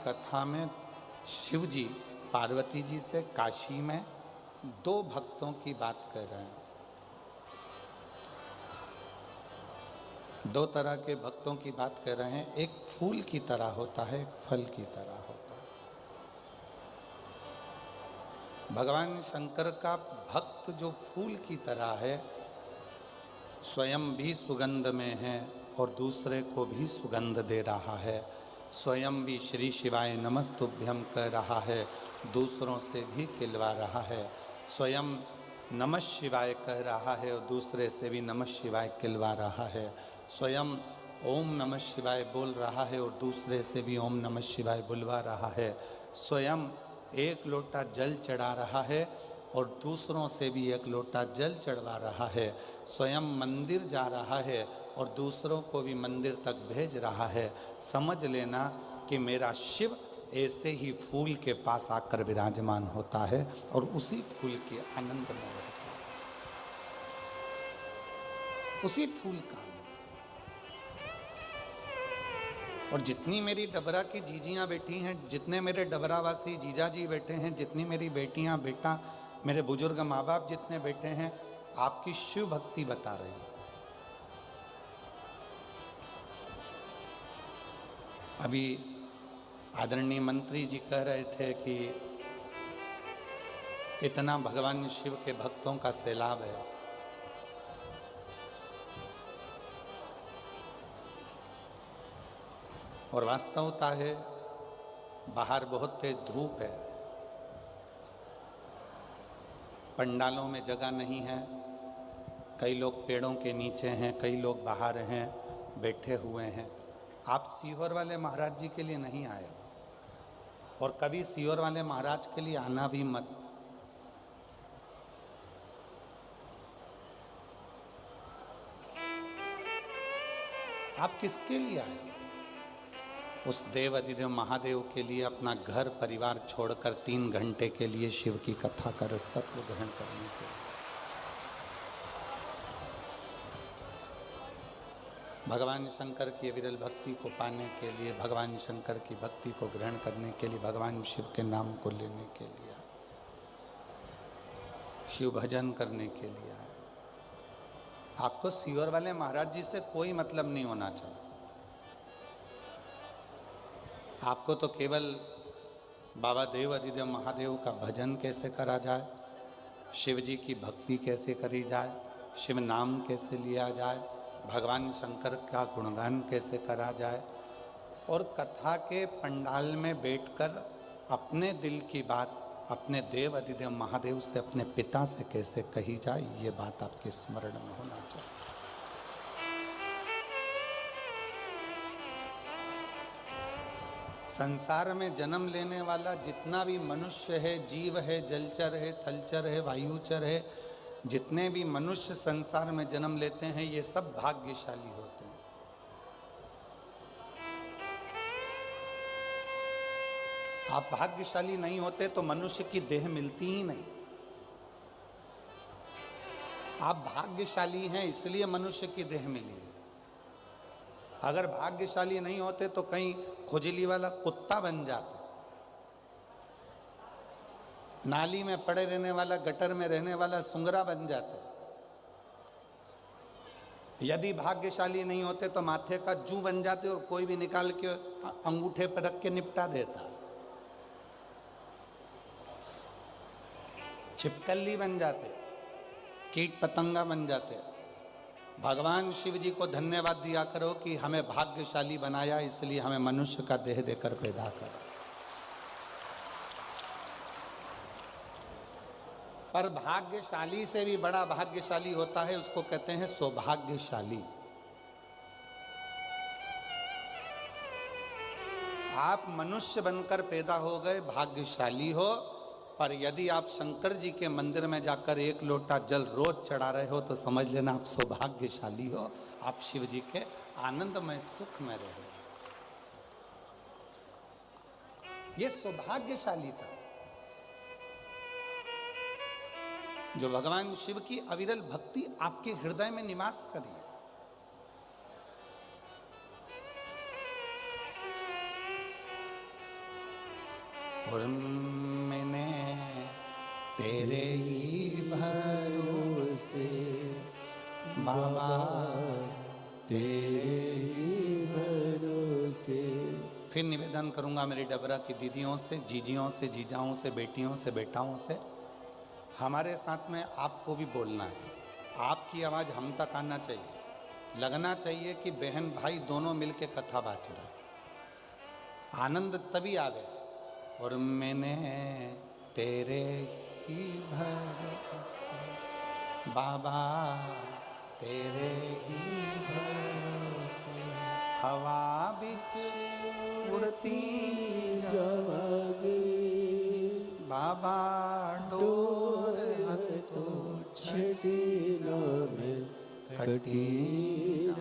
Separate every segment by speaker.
Speaker 1: कथा में शिव जी पार्वती जी से काशी में दो भक्तों की बात कर रहे हैं। दो तरह के भक्तों की बात कर रहे हैं। एक फूल की तरह होता है, एक फल की तरह होता है। भगवान शंकर का भक्त जो फूल की तरह है, स्वयं भी सुगंध में है और दूसरे को भी सुगंध दे रहा है। स्वयं भी श्री शिवाय नमस्तुभ्यम कह रहा है, दूसरों से भी खिलवा रहा है। स्वयं नमः शिवाय कह रहा है और दूसरे से भी नमः शिवाय खिलवा रहा है। स्वयं ओम नमः शिवाय बोल रहा है और दूसरे से भी ओम नमः शिवाय बुलवा रहा है। स्वयं एक लोटा जल चढ़ा रहा है और दूसरों से भी एक लोटा जल चढ़वा रहा है। स्वयं मंदिर जा रहा है और दूसरों को भी मंदिर तक भेज रहा है। समझ लेना कि मेरा शिव ऐसे ही फूल के पास आकर विराजमान होता है और उसी फूल के आनंद में रहता है, उसी फूल का आनंद। और जितनी मेरी डबरा की जीजियाँ बैठी हैं, जितने मेरे डबरावासी जीजा जी बैठे हैं, जितनी मेरी बेटियाँ बेटा, मेरे बुजुर्ग माँ बाप जितने बैठे हैं, आपकी शिव भक्ति बता रही है। अभी आदरणीय मंत्री जी कह रहे थे कि इतना भगवान शिव के भक्तों का सैलाब है। और वास्तवता है, बाहर बहुत तेज धूप है, पंडालों में जगह नहीं है, कई लोग पेड़ों के नीचे हैं, कई लोग बाहर हैं, बैठे हुए हैं। आप सीहोर वाले महाराज जी के लिए नहीं आए और कभी सीहोर वाले महाराज के लिए आना भी मत। आप किसके लिए आए? उस देव अधिदेव महादेव के लिए अपना घर परिवार छोड़कर 3 घंटे के लिए शिव की कथा का रसतत्व ग्रहण करने के लिए, भगवान शंकर की विरल भक्ति को पाने के लिए, भगवान शंकर की भक्ति को ग्रहण करने के लिए, भगवान शिव के नाम को लेने के लिए, शिव भजन करने के लिए आए। आपको सीहोर वाले महाराज जी से कोई मतलब नहीं होना चाहिए। आपको तो केवल बाबा देव अधिदेव महादेव का भजन कैसे करा जाए, शिव जी की भक्ति कैसे करी जाए, शिव नाम कैसे लिया जाए, भगवान शंकर का गुणगान कैसे करा जाए, और कथा के पंडाल में बैठकर अपने दिल की बात अपने देव अधिदेव महादेव से, अपने पिता से कैसे कही जाए, ये बात आपके स्मरण में होना चाहिए। संसार में जन्म लेने वाला जितना भी मनुष्य है, जीव है, जलचर है, थलचर है, वायुचर है, जितने भी मनुष्य संसार में जन्म लेते हैं, ये सब भाग्यशाली होते हैं। आप भाग्यशाली नहीं होते तो मनुष्य की देह मिलती ही नहीं। आप भाग्यशाली हैं इसलिए मनुष्य की देह मिली है। अगर भाग्यशाली नहीं होते तो कहीं खुजली वाला कुत्ता बन जाते, नाली में पड़े रहने वाला, गटर में रहने वाला सुंगरा बन जाते। यदि भाग्यशाली नहीं होते तो माथे का जू बन जाते और कोई भी निकाल के अंगूठे पर रख के निपटा देता। छिपकली बन जाते, कीट पतंगा बन जाते। भगवान शिव जी को धन्यवाद दिया करो कि हमें भाग्यशाली बनाया, इसलिए हमें मनुष्य का देह देकर पैदा करा। पर भाग्यशाली से भी बड़ा भाग्यशाली होता है, उसको कहते हैं सौभाग्यशाली। आप मनुष्य बनकर पैदा हो गए, भाग्यशाली हो। पर यदि आप शंकर जी के मंदिर में जाकर 1 लोटा जल रोज चढ़ा रहे हो तो समझ लेना आप सौभाग्यशाली हो। आप शिव जी के आनंदमय सुख में रह रहे हो। ये सौभाग्यशालीता जो भगवान शिव की अविरल भक्ति आपके हृदय में निवास करी। और मैंने तेरे ही भरोसे बाबा तेरे ही भरोसे। फिर निवेदन करूंगा मेरी डबरा की दीदियों से, जीजियों से, जीजाओं से, बेटियों से, बेटाओं से, हमारे साथ में आपको भी बोलना है। आपकी आवाज़ हम तक आना चाहिए, लगना चाहिए कि बहन भाई दोनों मिलके कथा बाच रहे, आनंद तभी आवे। और मैंने तेरे ही भरोसे बाबा तेरे ही भरोसे हवा बिच उड़ती जागे बाबा डोर तो छड़ी में कटी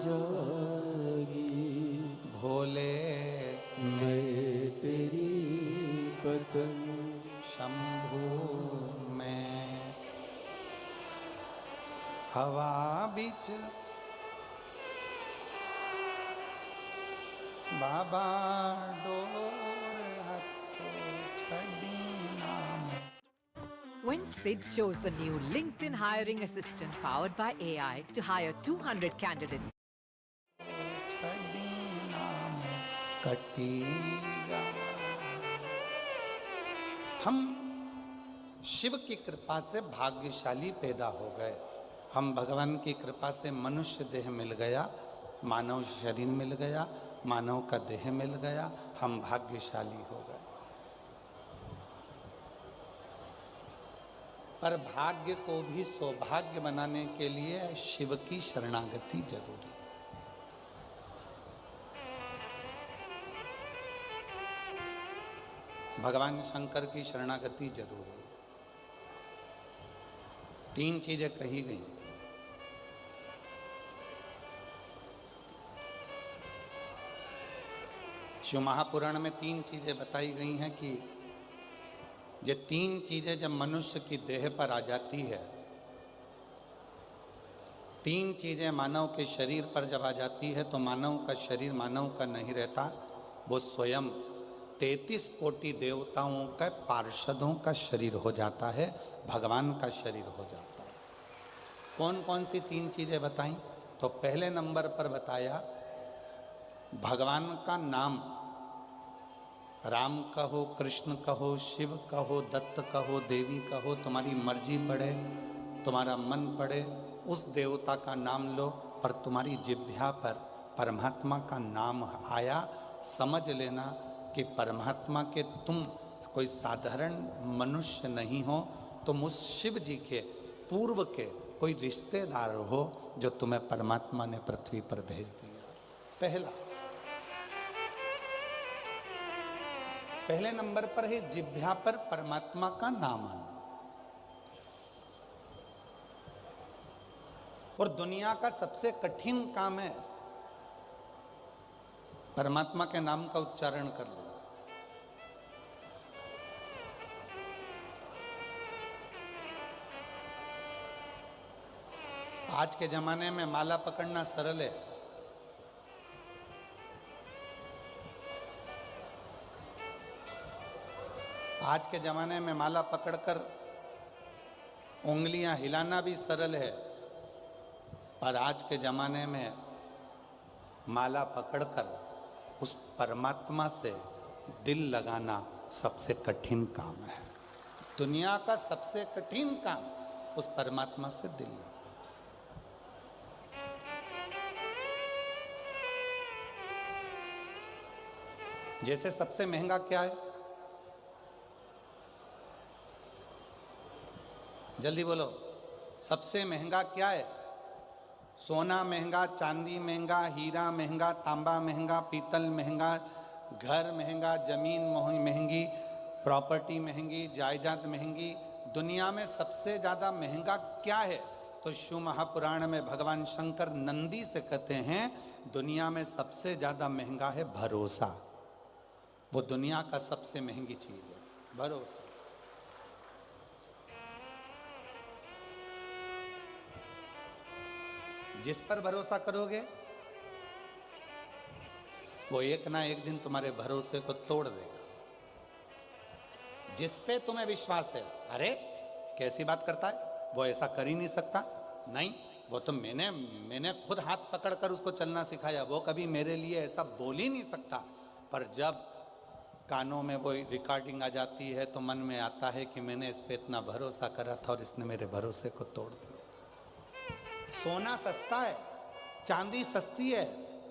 Speaker 1: जागी भोले मैं तेरी पतंग शंभू में हवा बीच बाबा डोर हत्तो छड़ी नाम।
Speaker 2: When Sid chose the new LinkedIn hiring assistant powered by AI to hire 200 candidates,
Speaker 1: छड़ी नाम कटी जा। हम शिव की कृपा से भाग्यशाली पैदा हो गए। हम भगवान की कृपा से मनुष्य देह मिल गया, मानव शरीर मिल गया, मानव का देह मिल गया, हम भाग्यशाली हो गए। पर भाग्य को भी सौभाग्य बनाने के लिए शिव की शरणागति जरूरी है। भगवान शंकर की शरणागति जरूरी है। 3 चीजें कही गई। शिव महापुराण में 3 चीजें बताई गई हैं कि ये 3 चीजें जब मनुष्य की देह पर आ जाती है, 3 चीजें मानव के शरीर पर जब आ जाती है तो मानव का शरीर मानव का नहीं रहता, वो स्वयं 33 कोटि देवताओं का पार्षदों का शरीर हो जाता है, भगवान का शरीर हो जाता है। कौन कौन सी 3 चीजें बताई? तो पहले नंबर पर बताया भगवान का नाम, राम कहो, कृष्ण कहो, शिव कहो, दत्त कहो, देवी कहो, तुम्हारी मर्जी पड़े, तुम्हारा मन पड़े, उस देवता का नाम लो, पर तुम्हारी जिह्वा पर परमात्मा का नाम आया, समझ लेना कि परमात्मा के तुम कोई साधारण मनुष्य नहीं हो, तुम उस शिव जी के पूर्व के कोई रिश्तेदार हो जो तुम्हें परमात्मा ने पृथ्वी पर भेज दिया। पहले नंबर पर है जिह्वा पर परमात्मा का नाम आना। और दुनिया का सबसे कठिन काम है परमात्मा के नाम का उच्चारण कर लेना। आज के जमाने में माला पकड़ना सरल है, आज के ज़माने में माला पकड़कर उंगलियां हिलाना भी सरल है, पर आज के ज़माने में माला पकड़कर उस परमात्मा से दिल लगाना सबसे कठिन काम है। दुनिया का सबसे कठिन काम उस परमात्मा से दिल लगाना। जैसे सबसे महंगा क्या है? जल्दी बोलो, सबसे महंगा क्या है? सोना महंगा, चांदी महंगा, हीरा महंगा, तांबा महंगा, पीतल महंगा, घर महंगा, जमीन महंगी, प्रॉपर्टी महंगी, जायदाद महंगी। दुनिया में सबसे ज़्यादा महंगा क्या है? तो शिव महापुराण में भगवान शंकर नंदी से कहते हैं दुनिया में सबसे ज़्यादा महंगा है भरोसा। वो दुनिया का सबसे महंगी चीज़ है, भरोसा। जिस पर भरोसा करोगे वो एक ना एक दिन तुम्हारे भरोसे को तोड़ देगा। जिस पे तुम्हें विश्वास है। अरे कैसी बात करता है, वो ऐसा कर ही नहीं सकता। नहीं, वो तो मैंने खुद हाथ पकड़कर उसको चलना सिखाया, वो कभी मेरे लिए ऐसा बोल ही नहीं सकता। पर जब कानों में वो रिकॉर्डिंग आ जाती है तो मन में आता है कि मैंने इस पे इतना भरोसा करा था और इसने मेरे भरोसे को तोड़ दिया। सोना सस्ता है, चांदी सस्ती है,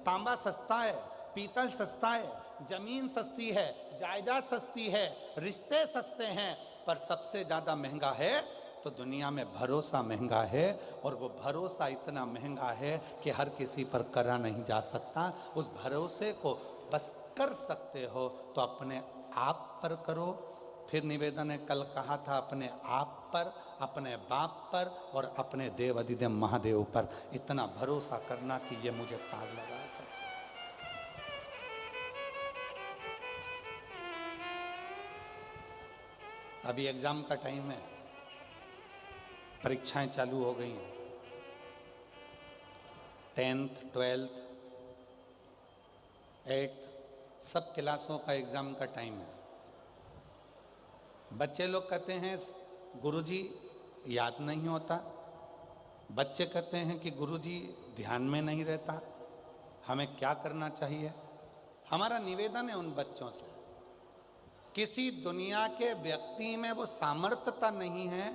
Speaker 1: तांबा सस्ता है, पीतल सस्ता है, जमीन सस्ती है, जायदाद सस्ती है, रिश्ते सस्ते हैं, पर सबसे ज्यादा महंगा है तो दुनिया में भरोसा महंगा है। और वो भरोसा इतना महंगा है कि हर किसी पर करा नहीं जा सकता। उस भरोसे को बस कर सकते हो तो अपने आप पर करो। फिर निवेदन ने कल कहा था, अपने आप पर, अपने बाप पर और अपने देव अधिदेव महादेव पर इतना भरोसा करना कि ये मुझे पार लगा सकता। अभी एग्जाम का टाइम है, परीक्षाएं चालू हो गई हैं। 10th, 12th, 8th सब क्लासों का एग्जाम का टाइम है। बच्चे लोग कहते हैं गुरुजी याद नहीं होता, बच्चे कहते हैं कि गुरुजी ध्यान में नहीं रहता, हमें क्या करना चाहिए। हमारा निवेदन है उन बच्चों से, किसी दुनिया के व्यक्ति में वो सामर्थ्यता नहीं है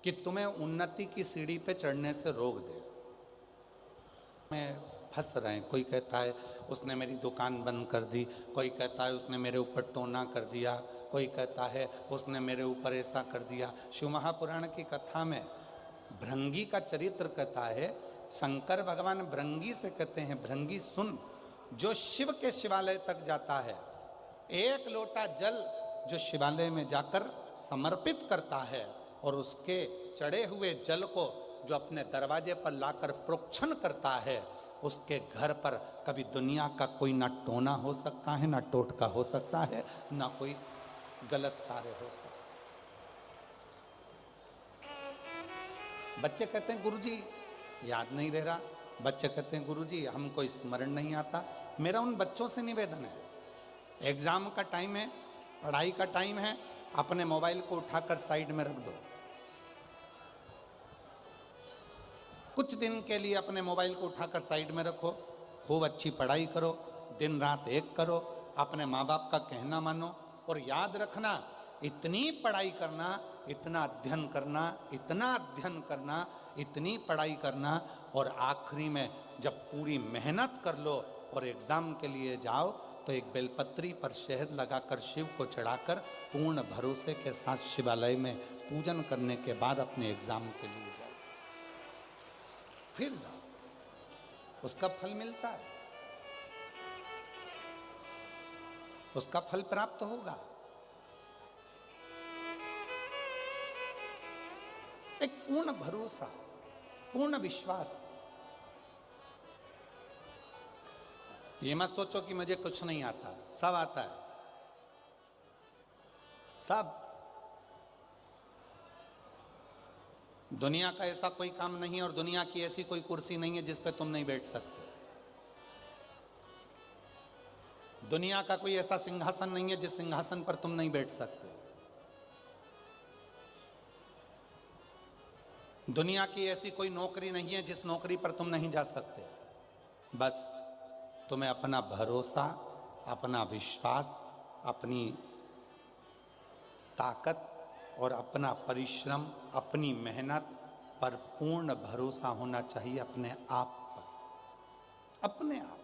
Speaker 1: कि तुम्हें उन्नति की सीढ़ी पे चढ़ने से रोक दे। में फंस रहे हैं। कोई कहता है उसने मेरी दुकान बंद कर दी, कोई कहता है उसने मेरे ऊपर टोना कर दिया, कोई कहता है उसने मेरे ऊपर ऐसा कर दिया। शिव महापुराण की कथा में भृंगी का चरित्र कहता है, शंकर भगवान भृंगी से कहते हैं, भृंगी सुन, जो शिव के शिवालय तक जाता है, एक लोटा जल जो शिवालय में जाकर समर्पित करता है और उसके चढ़े हुए जल को जो अपने दरवाजे पर लाकर प्रोक्षण करता है, उसके घर पर कभी दुनिया का कोई ना टोना हो सकता है, ना टोटका हो सकता है, ना कोई गलत कार्य हो सकता है। बच्चे कहते हैं गुरुजी याद नहीं रह रहा, बच्चे कहते हैं गुरुजी हमको स्मरण नहीं आता। मेरा उन बच्चों से निवेदन है, एग्जाम का टाइम है, पढ़ाई का टाइम है, अपने मोबाइल को उठाकर साइड में रख दो। कुछ दिन के लिए अपने मोबाइल को उठाकर साइड में रखो, खूब अच्छी पढ़ाई करो, दिन रात एक करो, अपने माँ बाप का कहना मानो। और याद रखना, इतनी पढ़ाई करना, इतना अध्ययन करना, इतना अध्ययन करना, इतनी पढ़ाई करना, और आखिरी में जब पूरी मेहनत कर लो और एग्ज़ाम के लिए जाओ तो एक बेलपत्री पर शहद लगाकर शिव को चढ़ाकर पूर्ण भरोसे के साथ शिवालय में पूजन करने के बाद अपने एग्ज़ाम के लिए जाओ, फिर जाओ, उसका फल मिलता है, उसका फल प्राप्त होगा। एक पूर्ण भरोसा, पूर्ण विश्वास। ये मत सोचो कि मुझे कुछ नहीं आता, सब आता है, सब। दुनिया का ऐसा कोई काम नहीं है और दुनिया की ऐसी कोई कुर्सी नहीं है जिस पे तुम नहीं बैठ सकते। दुनिया का कोई ऐसा सिंहासन नहीं है जिस सिंहासन पर तुम नहीं बैठ सकते। दुनिया की ऐसी कोई नौकरी नहीं है जिस नौकरी पर तुम नहीं जा सकते। बस तुम्हें अपना भरोसा, अपना विश्वास, अपनी ताकत और अपना परिश्रम, अपनी मेहनत पर पूर्ण भरोसा होना चाहिए, अपने आप पर, अपने आप।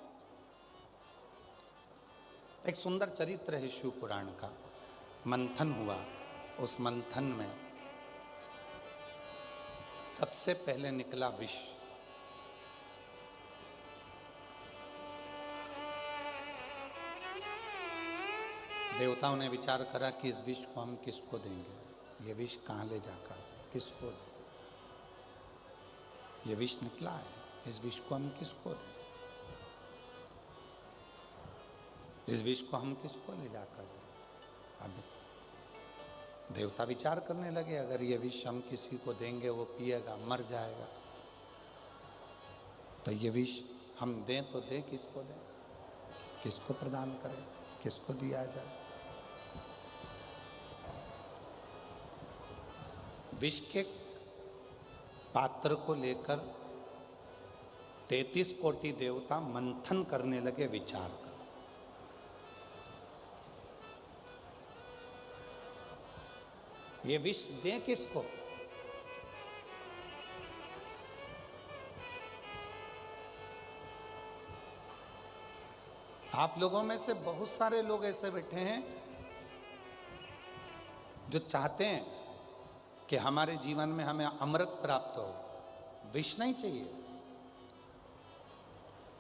Speaker 1: एक सुंदर चरित्र है शिव पुराण का। मंथन हुआ, उस मंथन में सबसे पहले निकला विष। देवताओं ने विचार करा कि इस विष को हम किसको देंगे, ये विष कहाँ ले जाकर किसको दें। ये विष निकला है, इस विष को हम किसको दें, इस विष को हम किसको ले जाकर दें। अब देवता विचार करने लगे, अगर ये विष हम किसी को देंगे वो पिएगा मर जाएगा, तो ये विष हम दें तो दें किसको दें, किसको प्रदान करें, किसको दिया जाए। विष के पात्र को लेकर 33 कोटि देवता मंथन करने लगे विचार कर। ये विष दें किसको? आप लोगों में से बहुत सारे लोग ऐसे बैठे हैं जो चाहते हैं कि हमारे जीवन में हमें अमृत प्राप्त हो, विष नहीं चाहिए।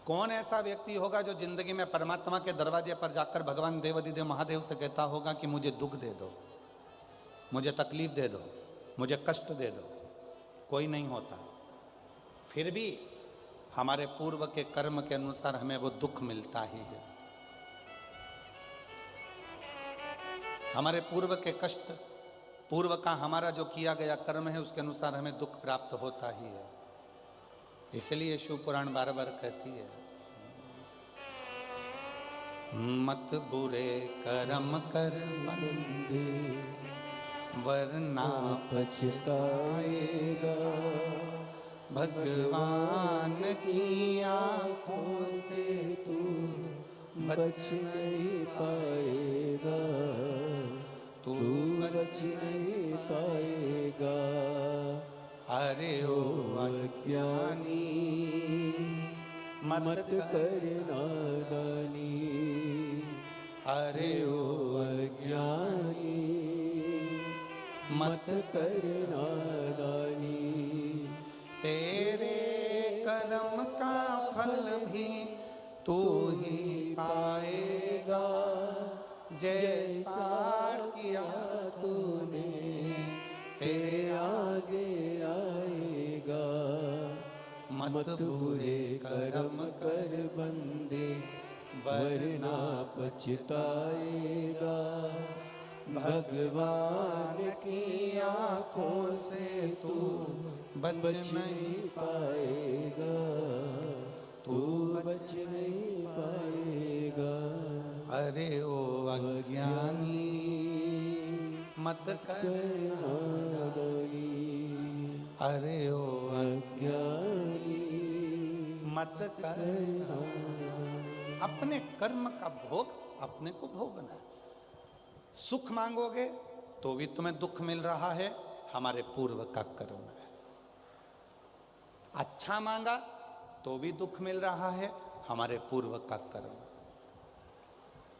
Speaker 1: कौन ऐसा व्यक्ति होगा जो जिंदगी में परमात्मा के दरवाजे पर जाकर भगवान देवाधिदेव महादेव से कहता होगा कि मुझे दुख दे दो, मुझे तकलीफ दे दो, मुझे कष्ट दे दो? कोई नहीं होता। फिर भी हमारे पूर्व के कर्म के अनुसार हमें वो दुख मिलता ही है। हमारे पूर्व के कष्ट, पूर्व का हमारा जो किया गया कर्म है उसके अनुसार हमें दुख प्राप्त होता ही है। इसलिए शिव पुराण बार बार कहती है, मत बुरे कर्म कर बंदे वरना पछताएगा, भगवान की आंखों से तू बच नहीं पाएगा, तू बच नहीं पाएगा। अरे ओ अज्ञानी मत कर नादानी, अरे ओ अज्ञानी मत कर नादानी। तेरे कर्म का फल भी तू ही पाएगा, जैसा किया तूने तेरे आगे आएगा। मत बुरे कर्म कर बंदे वरना पछताएगा, भगवान की आंखों से तू बच नहीं पाएगा, तू बच नहीं पाएगा। अरे ओ अज्ञानी मत कर नादानी, अरे ओ अज्ञानी मत कर नादानी। अपने कर्म का भोग अपने को भोगना है। सुख मांगोगे तो भी तुम्हें दुख मिल रहा है, हमारे पूर्व का कर्म है। अच्छा मांगा तो भी दुख मिल रहा है, हमारे पूर्व का कर्म।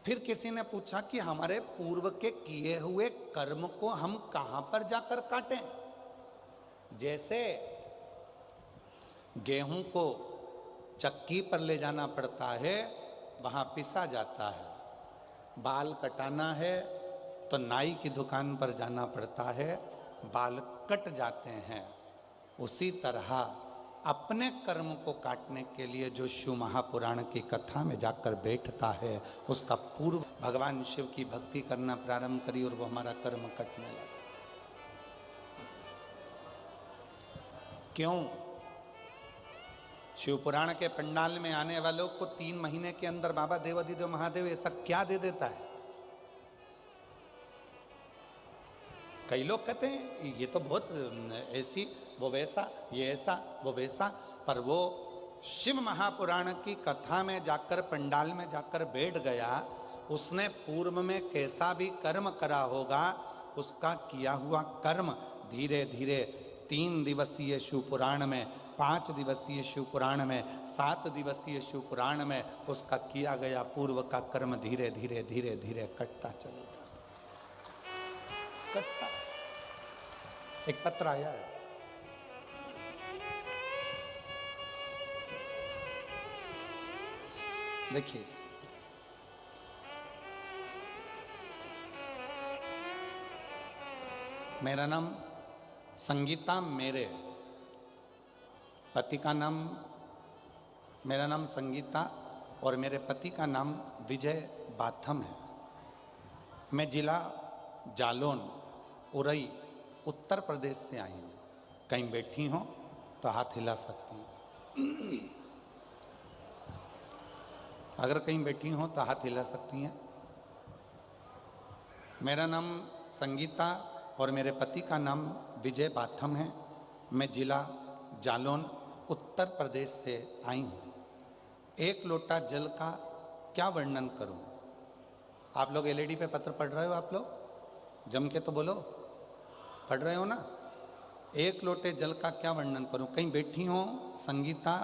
Speaker 1: फिर किसी ने पूछा कि हमारे पूर्व के किए हुए कर्म को हम कहां पर जाकर काटें? जैसे गेहूं को चक्की पर ले जाना पड़ता है, वहां पिसा जाता है। बाल कटाना है तो नाई की दुकान पर जाना पड़ता है, बाल कट जाते हैं। उसी तरह अपने कर्म को काटने के लिए जो शिव महापुराण की कथा में जाकर बैठता है, उसका पूर्व भगवान शिव की भक्ति करना प्रारंभ करी और वो हमारा कर्म कटने लगा। क्यों? शिव पुराण के पंडाल में आने वालों को 3 महीने के अंदर बाबा देवाधिदेव महादेव ऐसा क्या दे देता है? कई लोग कहते हैं ये तो बहुत ऐसी, वो वैसा, ये ऐसा, वो वैसा, पर वो शिव महापुराण की कथा में जाकर, पंडाल में जाकर बैठ गया, उसने पूर्व में कैसा भी कर्म करा होगा, उसका किया हुआ कर्म धीरे धीरे 3 दिवसीय शिव पुराण में, 5 दिवसीय शिव पुराण में, 7 दिवसीय शिव पुराण में उसका किया गया पूर्व का कर्म धीरे धीरे धीरे धीरे कटता चलेगा, कटता। एक पत्र आया है, देखिए, मेरा नाम संगीता, मेरे पति का नाम, मेरा नाम संगीता और मेरे पति का नाम विजय बाथम है। मैं जिला जालौन, उरई, उत्तर प्रदेश से आई हूँ। कहीं बैठी हो तो हाथ हिला सकती हैं। अगर कहीं बैठी हो तो हाथ हिला सकती हैं। मेरा नाम संगीता और मेरे पति का नाम विजय बाथम है। मैं जिला जालौन उत्तर प्रदेश से आई हूँ। एक लोटा जल का क्या वर्णन करूँ। आप लोग एलईडी पे पत्र पढ़ रहे हो? आप लोग जम के तो बोलो, पढ़ रहे हो ना? एक लोटे जल का क्या वर्णन करूं। कहीं बैठी हो संगीता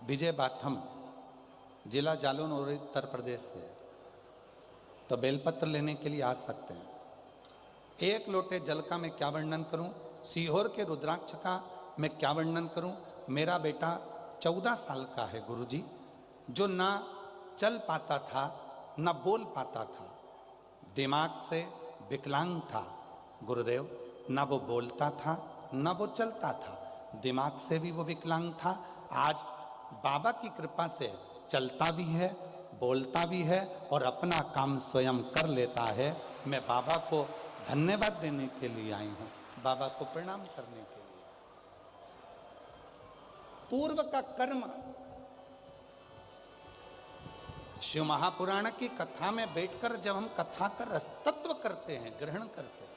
Speaker 1: विजय बाथम, जिला जालौन और उत्तर प्रदेश से, तो बेलपत्र लेने के लिए आ सकते हैं। एक लोटे जल का मैं क्या वर्णन करूं। सीहोर के रुद्राक्ष का मैं क्या वर्णन करूं। मेरा बेटा 14 साल का है गुरुजी, जो ना चल पाता था ना बोल पाता था, दिमाग से विकलांग था गुरुदेव। ना वो बोलता था ना वो चलता था, दिमाग से भी वो विकलांग था। आज बाबा की कृपा से चलता भी है, बोलता भी है और अपना काम स्वयं कर लेता है। मैं बाबा को धन्यवाद देने के लिए आई हूँ, बाबा को प्रणाम करने के लिए। पूर्व का कर्म, शिव महापुराण की कथा में बैठकर जब हम कथा का रसतत्व करते हैं, ग्रहण करते हैं,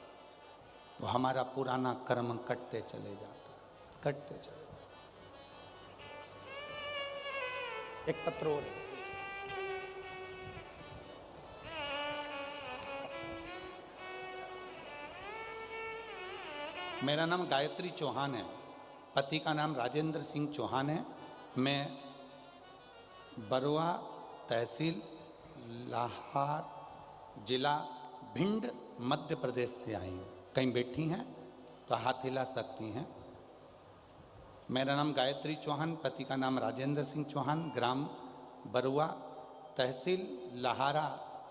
Speaker 1: तो हमारा पुराना कर्म कटते चले जाता है, कटते चले जाता है। एक पत्र और है। मेरा नाम गायत्री चौहान है, पति का नाम राजेंद्र सिंह चौहान है। मैं बरुआ तहसील लाहार जिला भिंड मध्य प्रदेश से आई हूँ। कहीं बैठी हैं तो हाथ हिला सकती हैं। मेरा नाम गायत्री चौहान, पति का नाम राजेंद्र सिंह चौहान, ग्राम बरुआ तहसील लाहारा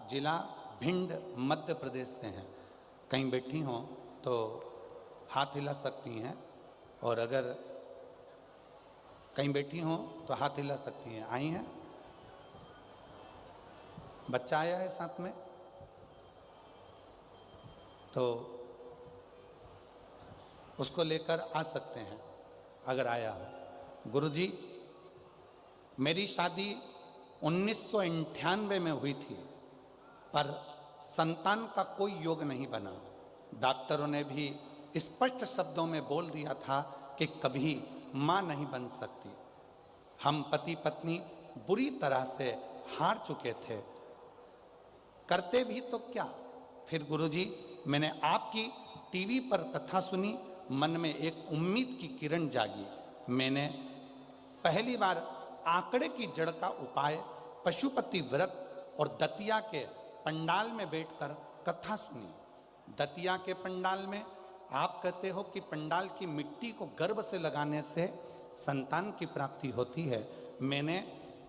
Speaker 1: जिला भिंड मध्य प्रदेश से हैं। कहीं बैठी हों तो हाथ हिला सकती हैं, और अगर कहीं बैठी हों तो हाथ हिला सकती हैं। आई हैं? बच्चा आया है साथ में तो उसको लेकर आ सकते हैं अगर आया हो। गुरुजी, मेरी शादी 1998 में हुई थी, पर संतान का कोई योग नहीं बना। डॉक्टरों ने भी स्पष्ट शब्दों में बोल दिया था कि कभी मां नहीं बन सकती। हम पति पत्नी बुरी तरह से हार चुके थे, करते भी तो क्या। फिर गुरुजी, मैंने आपकी टीवी पर कथा सुनी, मन में एक उम्मीद की किरण जागी। मैंने पहली बार आंकड़े की जड़ का उपाय, पशुपति व्रत और दतिया के पंडाल में बैठकर कथा सुनी। दतिया के पंडाल में आप कहते हो कि पंडाल की मिट्टी को गर्भ से लगाने से संतान की प्राप्ति होती है। मैंने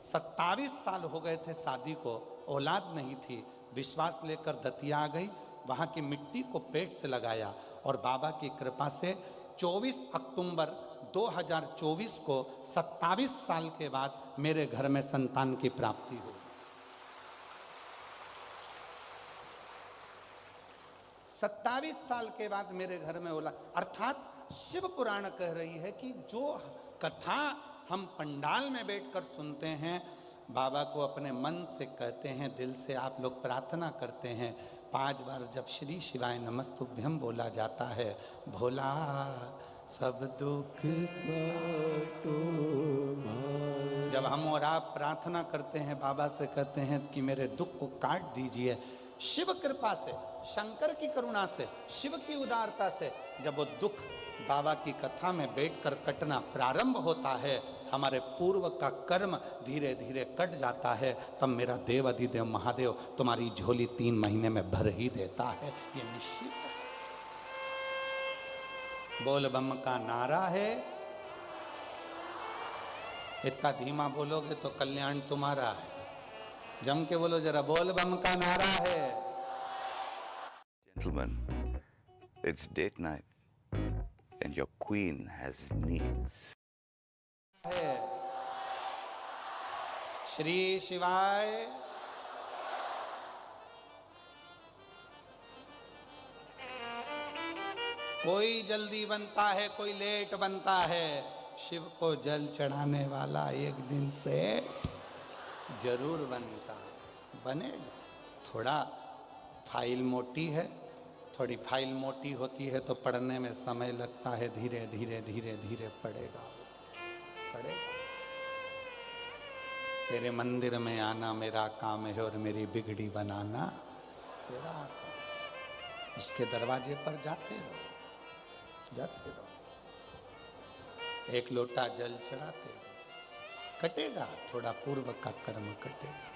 Speaker 1: 27 साल हो गए थे शादी को, औलाद नहीं थी। विश्वास लेकर दतिया आ गई, वहाँ की मिट्टी को पेट से लगाया और बाबा की कृपा से 24 अक्टूबर 2024 को 27 साल के बाद मेरे घर में संतान की प्राप्ति हुई। 27 साल के बाद मेरे घर में औलाद, अर्थात शिव पुराण कह रही है कि जो कथा हम पंडाल में बैठकर सुनते हैं, बाबा को अपने मन से कहते हैं, दिल से आप लोग प्रार्थना करते हैं, 5 बार जब श्री शिवाय नमस्तुभ्यं बोला जाता है, भोला सब दुख जब हम और आप प्रार्थना करते हैं, बाबा से कहते हैं कि मेरे दुख को काट दीजिए, शिव कृपा से, शंकर की करुणा से, शिव की उदारता से जब वो दुख बाबा की कथा में बैठकर कटना प्रारंभ होता है, हमारे पूर्व का कर्म धीरे धीरे कट जाता है, तब मेरा देव अधिदेव महादेव तुम्हारी झोली 3 महीने में भर ही देता है, ये निश्चित है। बोल बम का नारा है, इतना धीमा बोलोगे तो कल्याण तुम्हारा है। जम के बोलो जरा, बोल बम का नारा है।
Speaker 3: Gentlemen, it's date night and your queen has needs.
Speaker 1: Shri शिवाय कोई जल्दी बनता है, कोई लेट बनता है, शिव को जल चढ़ाने वाला एक दिन से जरूर बनता है, बनेगा। थोड़ा फाइल मोटी है, थोड़ी फाइल मोटी होती है तो पढ़ने में समय लगता है, धीरे धीरे धीरे धीरे पढ़ेगा। तेरे मंदिर में आना मेरा काम है और मेरी बिगड़ी बनाना तेरा काम। उसके दरवाजे पर जाते रहो। एक लोटा जल चढ़ाते रहो। कटेगा, थोड़ा पूर्व का कर्म कटेगा।